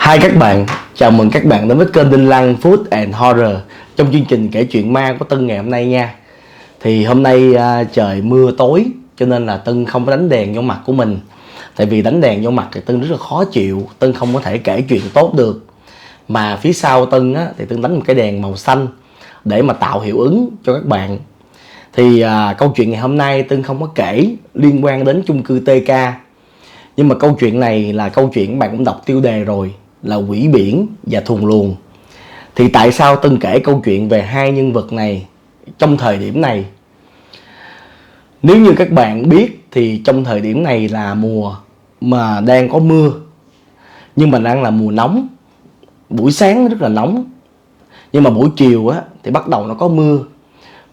Hi các bạn, chào mừng các bạn đến với kênh Đinh Lăng Food and Horror trong chương trình kể chuyện ma của Tân ngày hôm nay nha. Thì hôm nay trời mưa tối cho nên là Tân không có đánh đèn vô mặt của mình. Tại vì đánh đèn vô mặt thì Tân rất là khó chịu, Tân không có thể kể chuyện tốt được. Mà phía sau Tân thì Tân đánh một cái đèn màu xanh để mà tạo hiệu ứng cho các bạn. Thì câu chuyện ngày hôm nay Tân không có kể liên quan đến chung cư TK. Nhưng mà câu chuyện này là câu chuyện bạn cũng đọc tiêu đề rồi, là quỷ biển và thuồng luồng. Thì tại sao Tân kể câu chuyện về hai nhân vật này trong thời điểm này? Nếu như các bạn biết thì trong thời điểm này là mùa mà đang có mưa, nhưng mà đang là mùa nóng. Buổi sáng rất là nóng, nhưng mà buổi chiều thì bắt đầu nó có mưa.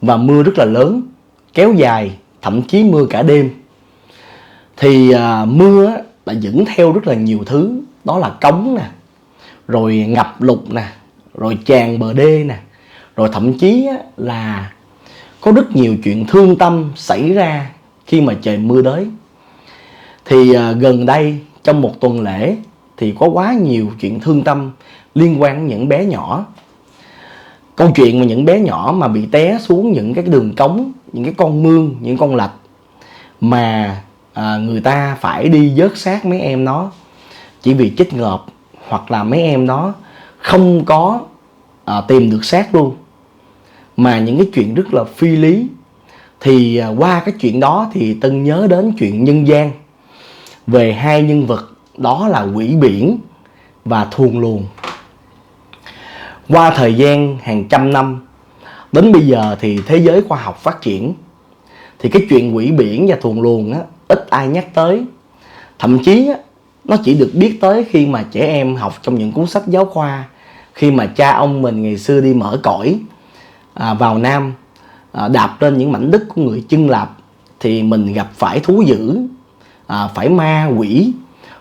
Và mưa rất là lớn, kéo dài, thậm chí mưa cả đêm. Thì mưa là dẫn theo rất là nhiều thứ. Đó là cống nè, rồi ngập lụt nè, rồi tràn bờ đê nè, rồi thậm chí là có rất nhiều chuyện thương tâm xảy ra khi mà trời mưa tới. Thì gần đây trong một tuần lễ thì có quá nhiều chuyện thương tâm liên quan đến những bé nhỏ. Câu chuyện mà những bé nhỏ mà bị té xuống những cái đường cống, những cái con mương, những con lạch mà người ta phải đi vớt xác mấy em nó chỉ vì chết ngợp, hoặc là mấy em đó không có tìm được xác luôn. Mà những cái chuyện rất là phi lý. Thì qua cái chuyện đó thì Tân nhớ đến chuyện nhân gian về hai nhân vật, đó là quỷ biển và thuồng luồng. Qua thời gian hàng trăm năm đến bây giờ thì thế giới khoa học phát triển, thì cái chuyện quỷ biển và thuồng luồng ít ai nhắc tới. Thậm chí nó chỉ được biết tới khi mà trẻ em học trong những cuốn sách giáo khoa, khi mà cha ông mình ngày xưa đi mở cõi vào Nam, đạp lên những mảnh đất của người Chân Lạp, thì mình gặp phải thú dữ, phải ma quỷ,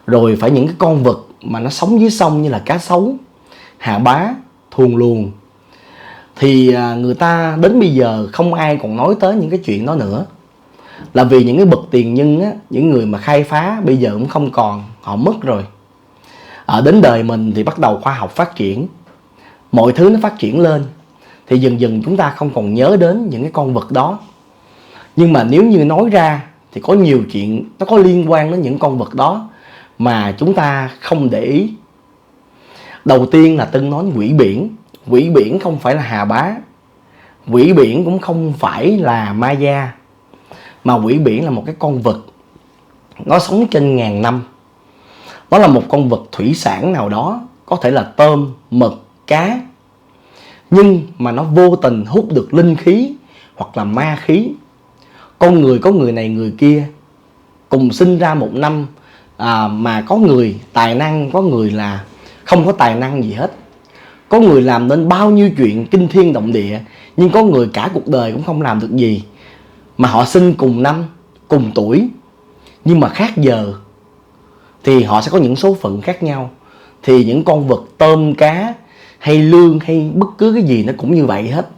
rồi phải những cái con vật mà nó sống dưới sông như là cá sấu, hà bá, thuồng luồng. Thì người ta đến bây giờ không ai còn nói tới những cái chuyện đó nữa. Là vì những cái bậc tiền nhân những người mà khai phá bây giờ cũng không còn, họ mất rồi. Đến đời mình thì bắt đầu khoa học phát triển, mọi thứ nó phát triển lên, thì dần dần chúng ta không còn nhớ đến những cái con vật đó. Nhưng mà nếu như nói ra thì có nhiều chuyện nó có liên quan đến những con vật đó mà chúng ta không để ý. Đầu tiên là Tân nói quỷ biển. Quỷ biển không phải là hà bá, quỷ biển cũng không phải là ma da, mà quỷ biển là một cái con vật, nó sống trên ngàn năm. Nó là một con vật thủy sản nào đó, có thể là tôm, mực, cá, nhưng mà nó vô tình hút được linh khí hoặc là ma khí. Con người có người này người kia, cùng sinh ra một năm, mà có người tài năng, có người là không có tài năng gì hết. Có người làm nên bao nhiêu chuyện kinh thiên động địa, nhưng có người cả cuộc đời cũng không làm được gì. Mà họ sinh cùng năm, cùng tuổi, nhưng mà khác giờ, thì họ sẽ có những số phận khác nhau. Thì những con vật tôm, cá hay lươn hay bất cứ cái gì nó cũng như vậy hết.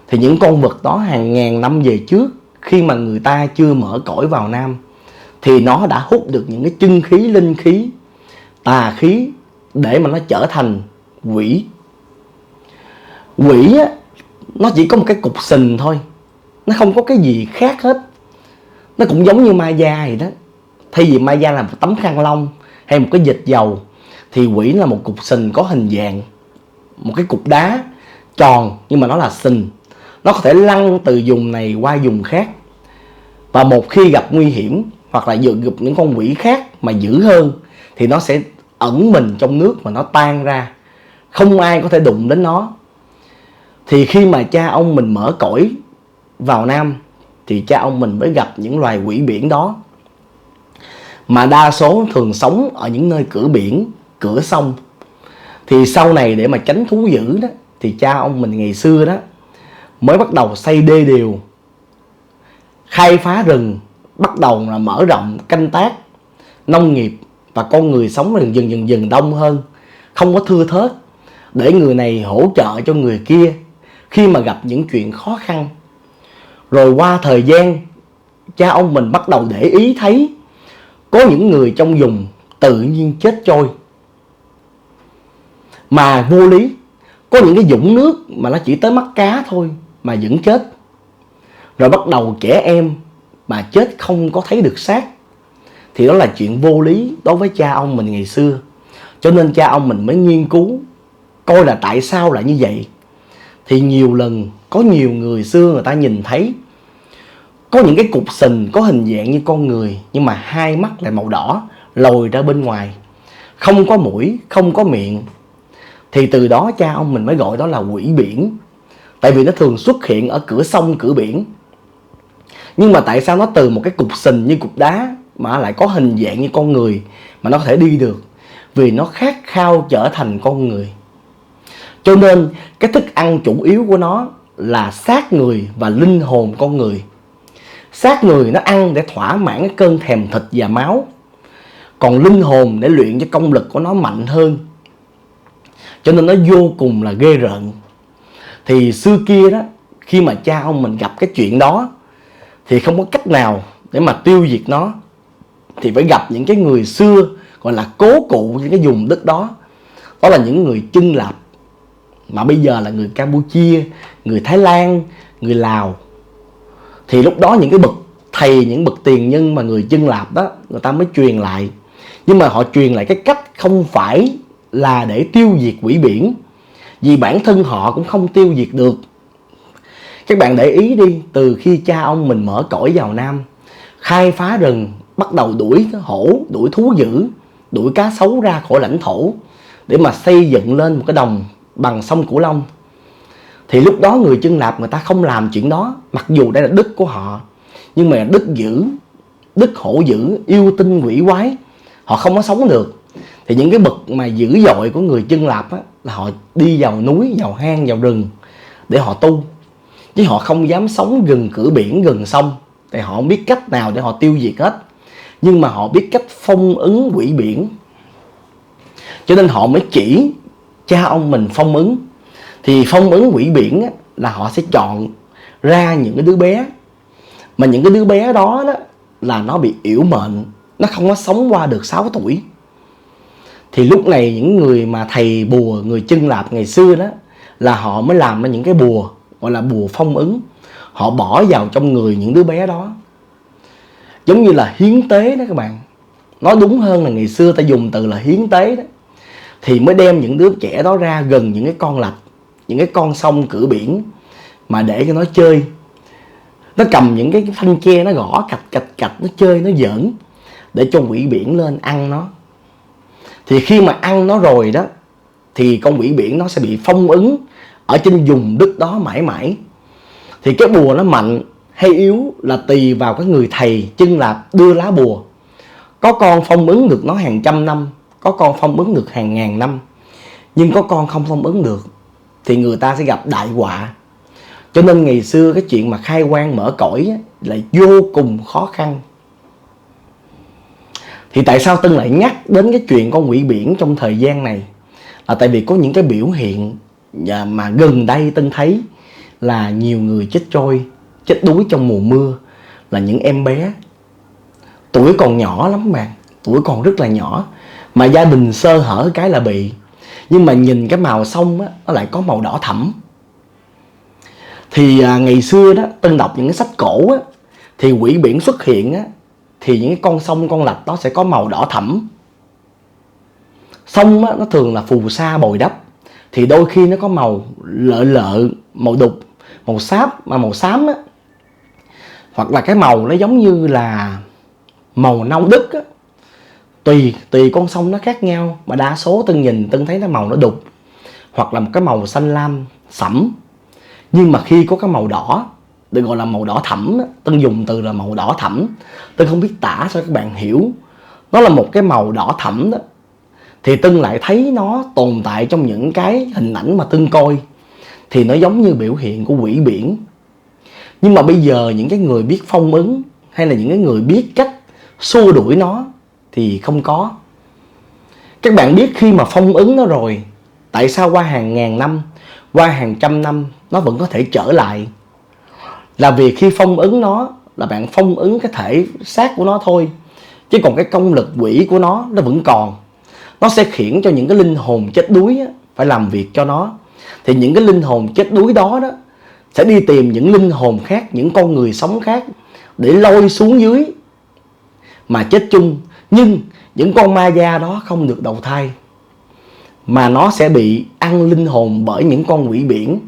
Thì những con vật đó hàng ngàn năm về trước, khi mà người ta chưa mở cõi vào Nam, thì nó đã hút được những cái chân khí, linh khí, tà khí, để mà nó trở thành quỷ. Quỷ nó chỉ có một cái cục sình thôi, nó không có cái gì khác hết. Nó cũng giống như ma da vậy đó. Thay vì ma da là một tấm khăn lông hay một cái dịch dầu, thì quỷ là một cục sình có hình dạng một cái cục đá tròn, nhưng mà nó là sình. Nó có thể lăn từ vùng này qua vùng khác. Và một khi gặp nguy hiểm, hoặc là gặp những con quỷ khác mà dữ hơn, thì nó sẽ ẩn mình trong nước mà nó tan ra, không ai có thể đụng đến nó. Thì khi mà cha ông mình mở cõi vào Nam, thì cha ông mình mới gặp những loài quỷ biển đó. Mà đa số thường sống ở những nơi cửa biển, cửa sông. Thì sau này để mà tránh thú dữ đó, thì cha ông mình ngày xưa đó mới bắt đầu xây đê điều, khai phá rừng, bắt đầu là mở rộng canh tác, nông nghiệp, và con người sống dần đông hơn, không có thưa thớt, để người này hỗ trợ cho người kia khi mà gặp những chuyện khó khăn. Rồi qua thời gian, cha ông mình bắt đầu để ý thấy có những người trong vùng tự nhiên chết trôi. Mà vô lý, có những cái vũng nước mà nó chỉ tới mắt cá thôi mà vẫn chết. Rồi bắt đầu trẻ em mà chết không có thấy được xác. Thì đó là chuyện vô lý đối với cha ông mình ngày xưa. Cho nên cha ông mình mới nghiên cứu coi là tại sao lại như vậy. Thì nhiều lần có nhiều người xưa người ta nhìn thấy có những cái cục sình có hình dạng như con người, nhưng mà hai mắt lại màu đỏ lồi ra bên ngoài, không có mũi, không có miệng. Thì từ đó cha ông mình mới gọi đó là quỷ biển. Tại vì nó thường xuất hiện ở cửa sông, cửa biển. Nhưng mà tại sao nó từ một cái cục sình như cục đá mà lại có hình dạng như con người mà nó có thể đi được? Vì nó khát khao trở thành con người. Cho nên cái thức ăn chủ yếu của nó là xác người và linh hồn con người. Xác người nó ăn để thỏa mãn cái cơn thèm thịt và máu. Còn linh hồn để luyện cho công lực của nó mạnh hơn. Cho nên nó vô cùng là ghê rợn. Thì xưa kia đó, khi mà cha ông mình gặp cái chuyện đó thì không có cách nào để mà tiêu diệt nó. Thì phải gặp những cái người xưa gọi là cố cụ những cái vùng đất đó. Đó là những người Chân Lạp, mà bây giờ là người Campuchia, người Thái Lan, người Lào. Thì lúc đó những cái bậc thầy, những bậc tiền nhân mà người Chân Lạp đó, người ta mới truyền lại. Nhưng mà họ truyền lại cái cách không phải là để tiêu diệt quỷ biển, vì bản thân họ cũng không tiêu diệt được. Các bạn để ý đi, từ khi cha ông mình mở cõi vào Nam, khai phá rừng, bắt đầu đuổi hổ, đuổi thú dữ, đuổi cá sấu ra khỏi lãnh thổ để mà xây dựng lên một cái đồng bằng sông Cửu Long. Thì lúc đó người Chân Lạp người ta không làm chuyện đó, mặc dù đây là đất của họ. Nhưng mà đất dữ, đất hổ dữ, yêu tinh quỷ quái, họ không có sống được. Thì những cái bậc mà dữ dội của người Chân Lạp á, là họ đi vào núi, vào hang, vào rừng để họ tu. Chứ họ không dám sống gần cửa biển, gần sông. Thì họ không biết cách nào để họ tiêu diệt hết. Nhưng mà họ biết cách phong ấn quỷ biển. Cho nên họ mới chỉ cha ông mình phong ấn. Thì phong ấn quỷ biển á, là họ sẽ chọn ra những cái đứa bé. Mà những cái đứa bé đó, là nó bị yểu mệnh, nó không có sống qua được 6 tuổi. Thì lúc này những người mà thầy bùa người Chân Lạp ngày xưa đó, là họ mới làm ra những cái bùa gọi là bùa phong ấn. Họ bỏ vào trong người những đứa bé đó, giống như là hiến tế đó các bạn. Nói đúng hơn là ngày xưa ta dùng từ là hiến tế đó. Thì mới đem những đứa trẻ đó ra gần những cái con lạch, những cái con sông cửa biển, mà để cho nó chơi. Nó cầm những cái thanh tre nó gõ cạch cạch cạch, nó chơi, nó giỡn, để cho quỷ biển lên ăn nó. Thì khi mà ăn nó rồi đó, thì con quỷ biển nó sẽ bị phong ấn ở trên vùng đất đó mãi mãi. Thì cái bùa nó mạnh hay yếu là tùy vào cái người thầy Chân Lạp đưa lá bùa. Có con phong ấn được nó hàng trăm năm, có con phong ấn được hàng ngàn năm. Nhưng có con không phong ấn được thì người ta sẽ gặp đại họa. Cho nên ngày xưa cái chuyện mà khai quang mở cõi là vô cùng khó khăn. Thì tại sao Tân lại nhắc đến cái chuyện con quỷ biển trong thời gian này? Là tại vì có những cái biểu hiện mà gần đây Tân thấy là nhiều người chết trôi, chết đuối trong mùa mưa, là những em bé. Tuổi còn nhỏ lắm bạn, tuổi còn rất là nhỏ, mà gia đình sơ hở cái là bị. Nhưng mà nhìn cái màu sông á, nó lại có màu đỏ thẫm. Thì ngày xưa đó, Tân đọc những cái sách cổ á, thì quỷ biển xuất hiện á, thì những cái con sông, con lạch đó sẽ có màu đỏ thẫm. Sông á, nó thường là phù sa bồi đắp, thì đôi khi nó có màu lợ lợ, màu đục, màu sáp, mà màu xám á. Hoặc là cái màu nó giống như là màu nâu đất á. Tùy con sông nó khác nhau, mà đa số Tân nhìn Tân thấy nó màu nó đục, hoặc là một cái màu xanh lam sẫm. Nhưng mà khi có cái màu đỏ, được gọi là màu đỏ thẫm, Tân dùng từ là màu đỏ thẫm. Tân không biết tả sao các bạn hiểu. Nó là một cái màu đỏ thẫm đó. Thì Tân lại thấy nó tồn tại trong những cái hình ảnh mà Tân coi. Thì nó giống như biểu hiện của quỷ biển. Nhưng mà bây giờ những cái người biết phong ấn, hay là những cái người biết cách xua đuổi nó, thì không có. Các bạn biết khi mà phong ấn nó rồi, tại sao qua hàng ngàn năm, qua hàng trăm năm nó vẫn có thể trở lại? Là vì khi phong ấn nó, là bạn phong ấn cái thể xác của nó thôi, chứ còn cái công lực quỷ của nó vẫn còn. Nó sẽ khiển cho những cái linh hồn chết đuối á, phải làm việc cho nó. Thì những cái linh hồn chết đuối đó sẽ đi tìm những linh hồn khác, những con người sống khác để lôi xuống dưới mà chết chung. Nhưng những con ma da đó không được đầu thai, mà nó sẽ bị ăn linh hồn bởi những con quỷ biển.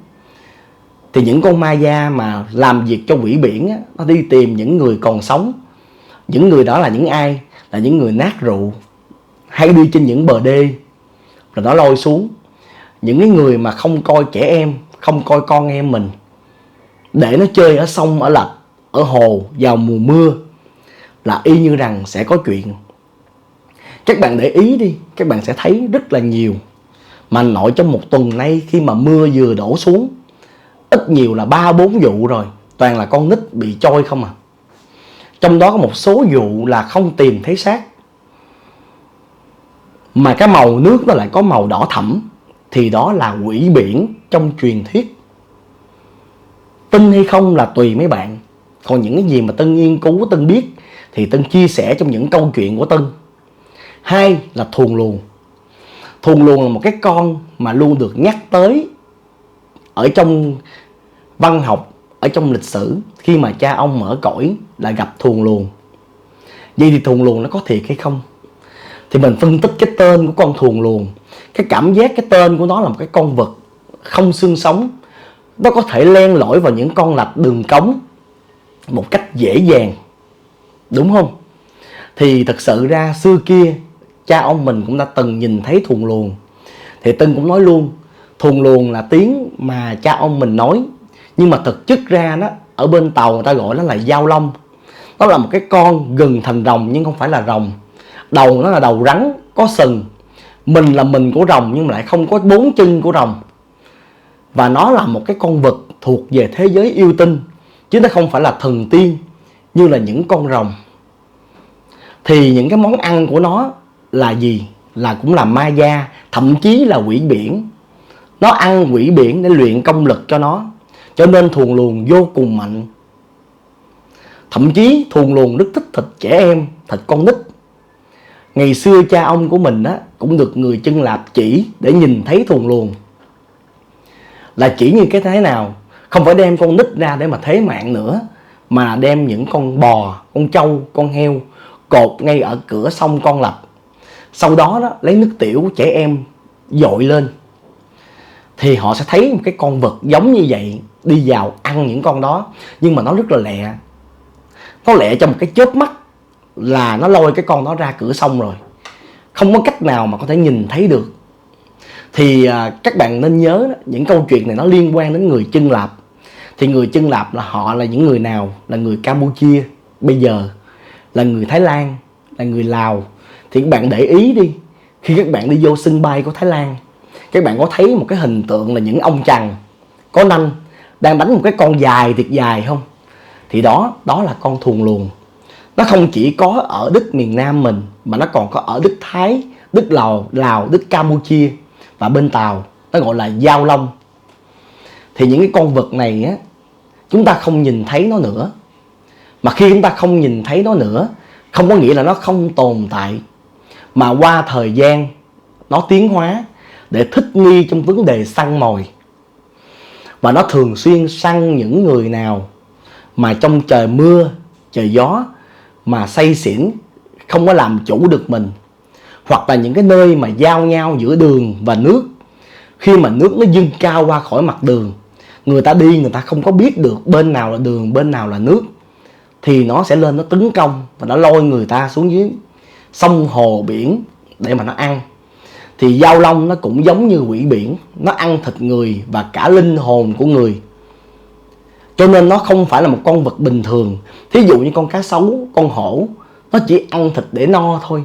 Thì những con ma da mà làm việc cho quỷ biển nó đi tìm những người còn sống. Những người đó là những ai? Là những người nát rượu, hay đi trên những bờ đê, rồi nó lôi xuống. Những cái người mà không coi trẻ em, không coi con em mình, để nó chơi ở sông, ở lạch, ở hồ vào mùa mưa, là y như rằng sẽ có chuyện. Các bạn để ý đi, các bạn sẽ thấy rất là nhiều. Mà nội trong một tuần nay, khi mà mưa vừa đổ xuống, ít nhiều là 3-4 vụ rồi, toàn là con nít bị trôi không à. Trong đó có một số vụ là không tìm thấy xác, mà cái màu nước nó lại có màu đỏ thẫm, thì đó là quỷ biển trong truyền thuyết. Tin hay không là tùy mấy bạn. Còn những cái gì mà Tân nghiên cứu, Tân biết, thì Tân chia sẻ trong những câu chuyện của Tân. Hai là thuồng luồng. Thuồng luồng là một cái con mà luôn được nhắc tới ở trong văn học, ở trong lịch sử. Khi mà cha ông mở cõi là gặp thuồng luồng. Vậy thì thuồng luồng nó có thiệt hay không? Thì mình phân tích cái tên của con thuồng luồng. Cái cảm giác cái tên của nó là một cái con vật không xương sống. Nó có thể len lỏi vào những con lạch đường cống một cách dễ dàng, đúng không? Thì thật sự ra xưa kia cha ông mình cũng đã từng nhìn thấy thuồng luồng. Thì Tân cũng nói luôn, thuồng luồng là tiếng mà cha ông mình nói, nhưng mà thực chất ra đó, ở bên Tàu người ta gọi nó là dao long. Nó là một cái con gần thành rồng nhưng không phải là rồng. Đầu nó là đầu rắn, có sừng. Mình là mình của rồng nhưng mà lại không có 4 chân của rồng. Và nó là một cái con vật thuộc về thế giới yêu tinh, chứ nó không phải là thần tiên như là những con rồng. Thì những cái món ăn của nó là gì? Là cũng là ma da, thậm chí là quỷ biển. Nó ăn quỷ biển để luyện công lực cho nó. Cho nên thuồng luồng vô cùng mạnh. Thậm chí thuồng luồng rất thích thịt trẻ em, thịt con nít. Ngày xưa cha ông của mình cũng được người Chân Lạp chỉ để nhìn thấy thuồng luồng. Là chỉ như cái thế nào? Không phải đem con nít ra để mà thế mạng nữa, mà đem những con bò, con trâu, con heo cột ngay ở cửa sông Con Lập. Sau đó lấy nước tiểu trẻ em dội lên. Thì họ sẽ thấy một cái con vật giống như vậy đi vào ăn những con đó. Nhưng mà nó rất là lẹ. Nó lẹ trong một cái chớp mắt là nó lôi cái con đó ra cửa sông rồi. Không có cách nào mà có thể nhìn thấy được. Thì các bạn nên nhớ đó, những câu chuyện này nó liên quan đến người Chân Lạp. Thì người Chân Lạp là họ là những người nào? Là người Campuchia bây giờ, là người Thái Lan, là người Lào. Thì các bạn để ý đi, khi các bạn đi vô sân bay của Thái Lan, các bạn có thấy một cái hình tượng là những ông chằn có nanh đang đánh một cái con dài thiệt dài không? Thì đó là con thuồng luồng. Nó không chỉ có ở đất miền Nam mình, mà nó còn có ở đất Thái, đất Lào, đất Campuchia và bên Tàu. Nó gọi là dao long. Thì những cái con vật này chúng ta không nhìn thấy nó nữa. Mà khi chúng ta không nhìn thấy nó nữa, không có nghĩa là nó không tồn tại. Mà qua thời gian nó tiến hóa để thích nghi trong vấn đề săn mồi. Và nó thường xuyên săn những người nào mà trong trời mưa, trời gió mà say xỉn, không có làm chủ được mình. Hoặc là những cái nơi mà giao nhau giữa đường và nước. Khi mà nước nó dâng cao qua khỏi mặt đường, người ta đi người ta không có biết được bên nào là đường, bên nào là nước, thì nó sẽ lên nó tấn công và nó lôi người ta xuống dưới sông hồ biển để mà nó ăn. Thì dao long nó cũng giống như quỷ biển, nó ăn thịt người và cả linh hồn của người. Cho nên nó không phải là một con vật bình thường. Thí dụ như con cá sấu, con hổ, nó chỉ ăn thịt để no thôi.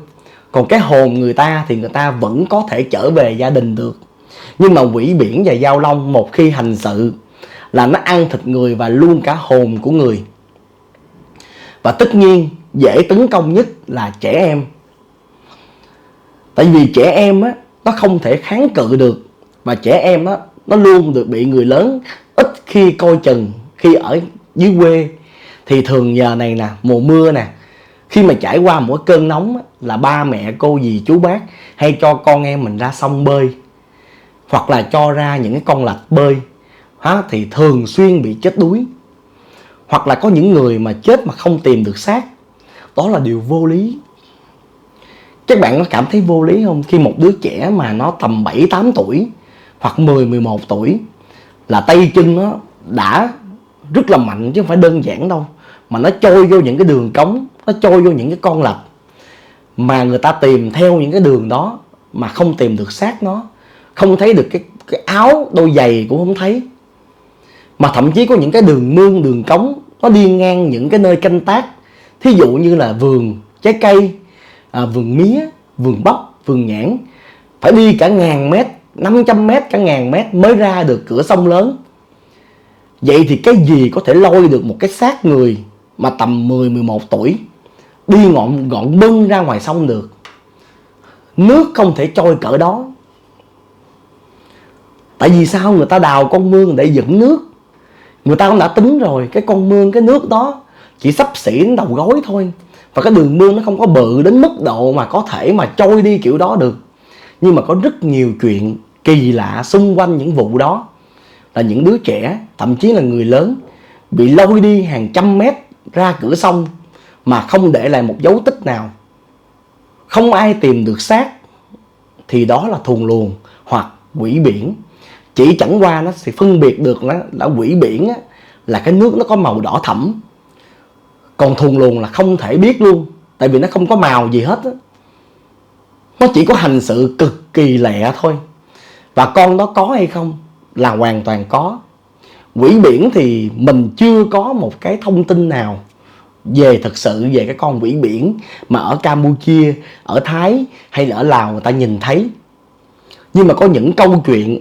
Còn cái hồn người ta thì người ta vẫn có thể trở về gia đình được. Nhưng mà quỷ biển và dao long một khi hành sự là nó ăn thịt người và luôn cả hồn của người. Và tất nhiên dễ tấn công nhất là trẻ em. Tại vì trẻ em nó không thể kháng cự được. Và trẻ em nó luôn được bị người lớn ít khi coi chừng. Khi ở dưới quê thì thường giờ này nè, mùa mưa nè, khi mà trải qua một cơn nóng là ba mẹ, cô dì, chú bác hay cho con em mình ra sông bơi. hoặc là cho ra những cái con lạch bơi thì thường xuyên bị chết đuối. Hoặc là có những người mà chết mà không tìm được xác. Đó là điều vô lý. Các bạn có cảm thấy vô lý không? Khi một đứa trẻ mà nó tầm 7-8 tuổi hoặc 10-11 tuổi là tay chân nó đã rất là mạnh chứ không phải đơn giản đâu, mà nó trôi vô những cái đường cống, nó trôi vô những cái con lạch, mà người ta tìm theo những cái đường đó mà không tìm được xác nó, không thấy được cái áo đôi giày cũng không thấy. Mà thậm chí có những cái đường mương, đường cống nó đi ngang những cái nơi canh tác, thí dụ như là vườn trái cây, vườn mía, vườn bắp, vườn nhãn, phải đi cả 1000 mét, 500 mét, cả 1000 mét mới ra được cửa sông lớn. Vậy thì cái gì có thể lôi được một cái xác người mà tầm 10-11 tuổi đi gọn bưng ra ngoài sông được? Nước không thể trôi cỡ đó. Tại vì sao? Người ta đào con mương để dẫn nước. Người ta cũng đã tính rồi, cái con mương, cái nước đó chỉ xấp xỉ đến đầu gối thôi, và cái đường mương nó không có bự đến mức độ mà có thể mà trôi đi kiểu đó được. Nhưng mà có rất nhiều chuyện kỳ lạ xung quanh những vụ đó, là những đứa trẻ, thậm chí là người lớn, bị lôi đi hàng trăm mét ra cửa sông mà không để lại một dấu tích nào, không ai tìm được xác. Thì đó là thuần luồng hoặc quỷ biển. Chỉ chẳng qua nó sẽ phân biệt được là quỷ biển là cái nước nó có màu đỏ thẫm, còn thuần luồng là không thể biết luôn, tại vì nó không có màu gì hết. Nó chỉ có hành sự cực kỳ lẹ thôi. Và con đó có hay không là hoàn toàn có. Quỷ biển thì mình chưa có một cái thông tin nào thực sự về cái con quỷ biển mà ở Campuchia, ở Thái hay là ở Lào người ta nhìn thấy. Nhưng mà có những câu chuyện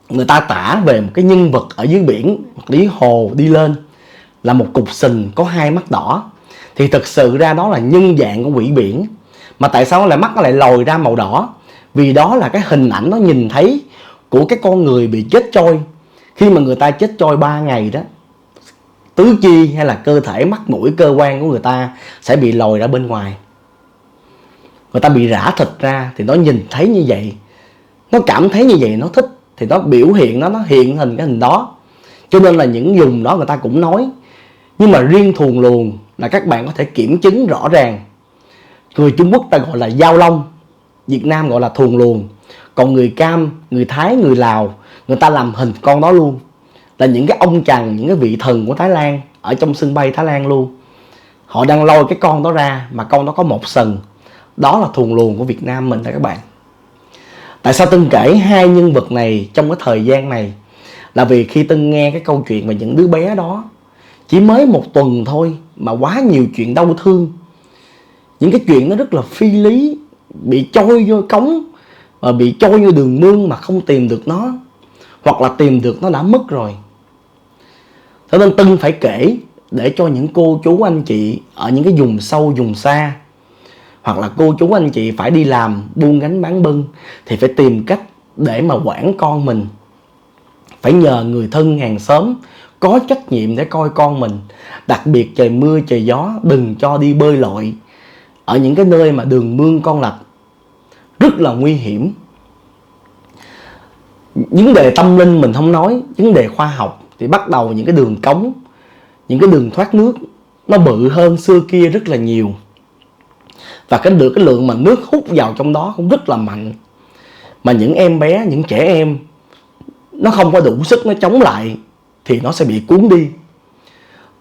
người ta tả về một cái nhân vật ở dưới biển, dưới hồ đi lên, là một cục sình có 2 mắt đỏ. Thì thực sự ra đó là nhân dạng của quỷ biển. Mà tại sao mắt nó lại lồi ra màu đỏ? Vì đó là cái hình ảnh nó nhìn thấy của cái con người bị chết trôi. Khi mà người ta chết trôi 3 ngày đó, tứ chi hay là cơ thể, mắt mũi, cơ quan của người ta sẽ bị lồi ra bên ngoài. Người ta bị rã thịt ra thì nó nhìn thấy như vậy, nó cảm thấy như vậy, nó thích thì nó biểu hiện nó hiện hình cái hình đó. Cho nên là những vùng đó người ta cũng nói. Nhưng mà riêng thuần luồng là các bạn có thể kiểm chứng rõ ràng. Người Trung Quốc ta gọi là dao long, Việt Nam gọi là thuần luồng. Còn người Cam, người Thái, người Lào, người ta làm hình con đó luôn. Là những cái ông chằn, những cái vị thần của Thái Lan, ở trong sân bay Thái Lan luôn. Họ đang lôi cái con đó ra, mà con đó có một sừng. Đó là thuần luồng của Việt Nam mình đó các bạn. Tại sao Tân kể 2 nhân vật này trong cái thời gian này? Là vì khi Tân nghe cái câu chuyện về những đứa bé đó, chỉ mới 1 tuần thôi mà quá nhiều chuyện đau thương. Những cái chuyện nó rất là phi lý, bị trôi vô cống, bị trôi vô đường mương mà không tìm được nó, hoặc là tìm được nó đã mất rồi. Thế nên Tân phải kể để cho những cô chú anh chị ở những cái vùng sâu vùng xa, hoặc là cô chú anh chị phải đi làm buôn gánh bán bưng, thì phải tìm cách để mà quản con mình. Phải nhờ người thân hàng xóm có trách nhiệm để coi con mình. Đặc biệt trời mưa trời gió đừng cho đi bơi lội ở những cái nơi mà đường mương con lạch, rất là nguy hiểm. Vấn đề tâm linh mình không nói, vấn đề khoa học thì bắt đầu những cái đường cống, những cái đường thoát nước nó bự hơn xưa kia rất là nhiều. Và cái lượng mà nước hút vào trong đó cũng rất là mạnh. Mà những em bé, những trẻ em nó không có đủ sức nó chống lại thì nó sẽ bị cuốn đi.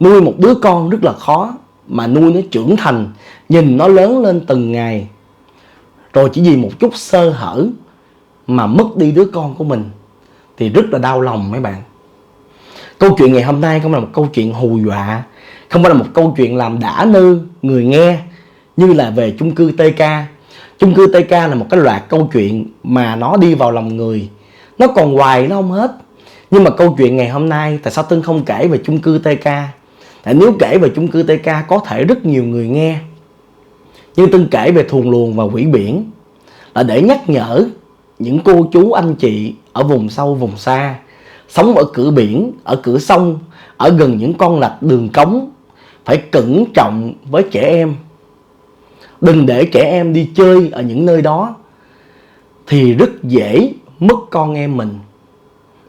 Nuôi một đứa con rất là khó, mà nuôi nó trưởng thành, nhìn nó lớn lên từng ngày, rồi chỉ vì một chút sơ hở mà mất đi đứa con của mình thì rất là đau lòng mấy bạn. Câu chuyện ngày hôm nay không là một câu chuyện hù dọa, không phải là một câu chuyện làm đả nư người nghe như là về chung cư TK. Chung cư TK là một cái loạt câu chuyện mà nó đi vào lòng người, nó còn hoài nó không hết. Nhưng mà câu chuyện ngày hôm nay, tại sao Tân không kể về chung cư TK? Tại nếu kể về chung cư TK có thể rất nhiều người nghe. Nhưng Tân kể về thuần luồng và quỷ biển là để nhắc nhở những cô chú anh chị ở vùng sâu vùng xa, sống ở cửa biển, ở cửa sông, ở gần những con lạch đường cống, phải cẩn trọng với trẻ em. Đừng để trẻ em đi chơi ở những nơi đó, thì rất dễ mất con em mình.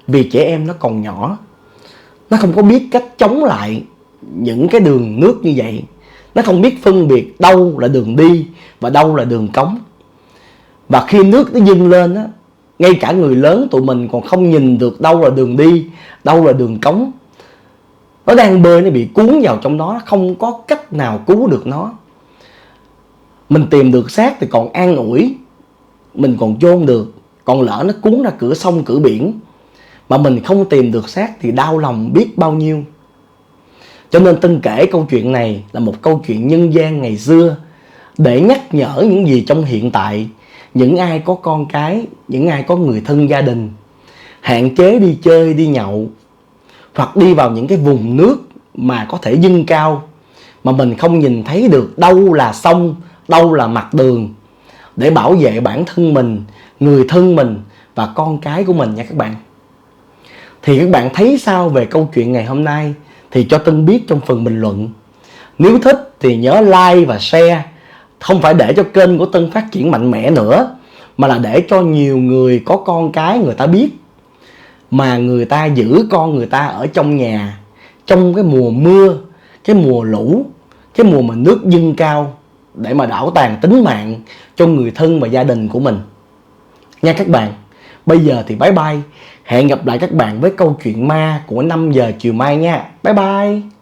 Vì trẻ em nó còn nhỏ, nó không có biết cách chống lại những cái đường nước như vậy. Nó không biết phân biệt đâu là đường đi và đâu là đường cống. Và khi nước nó dâng lên á, ngay cả người lớn tụi mình còn không nhìn được đâu là đường đi, đâu là đường cống. Nó đang bơi, nó bị cuốn vào trong đó, không có cách nào cứu được nó. Mình tìm được xác thì còn an ủi, mình còn chôn được. Còn lỡ nó cuốn ra cửa sông cửa biển mà mình không tìm được xác thì đau lòng biết bao nhiêu. Cho nên Tân kể câu chuyện này là một câu chuyện nhân gian ngày xưa, để nhắc nhở những gì trong hiện tại, những ai có con cái, những ai có người thân gia đình, hạn chế đi chơi, đi nhậu, hoặc đi vào những cái vùng nước mà có thể dâng cao, mà mình không nhìn thấy được đâu là sông, đâu là mặt đường, để bảo vệ bản thân mình, người thân mình và con cái của mình nha các bạn. Thì các bạn thấy sao về câu chuyện ngày hôm nay thì cho Tân biết trong phần bình luận. Nếu thích thì nhớ like và share, không phải để cho kênh của Tân phát triển mạnh mẽ nữa, mà là để cho nhiều người có con cái người ta biết, mà người ta giữ con người ta ở trong nhà trong cái mùa mưa, cái mùa lũ, cái mùa mà nước dâng cao, để mà đảo tàn tính mạng cho người thân và gia đình của mình nha các bạn. Bây giờ thì bye bye, hẹn gặp lại các bạn với câu chuyện ma của 5 giờ chiều mai nha. Bye bye.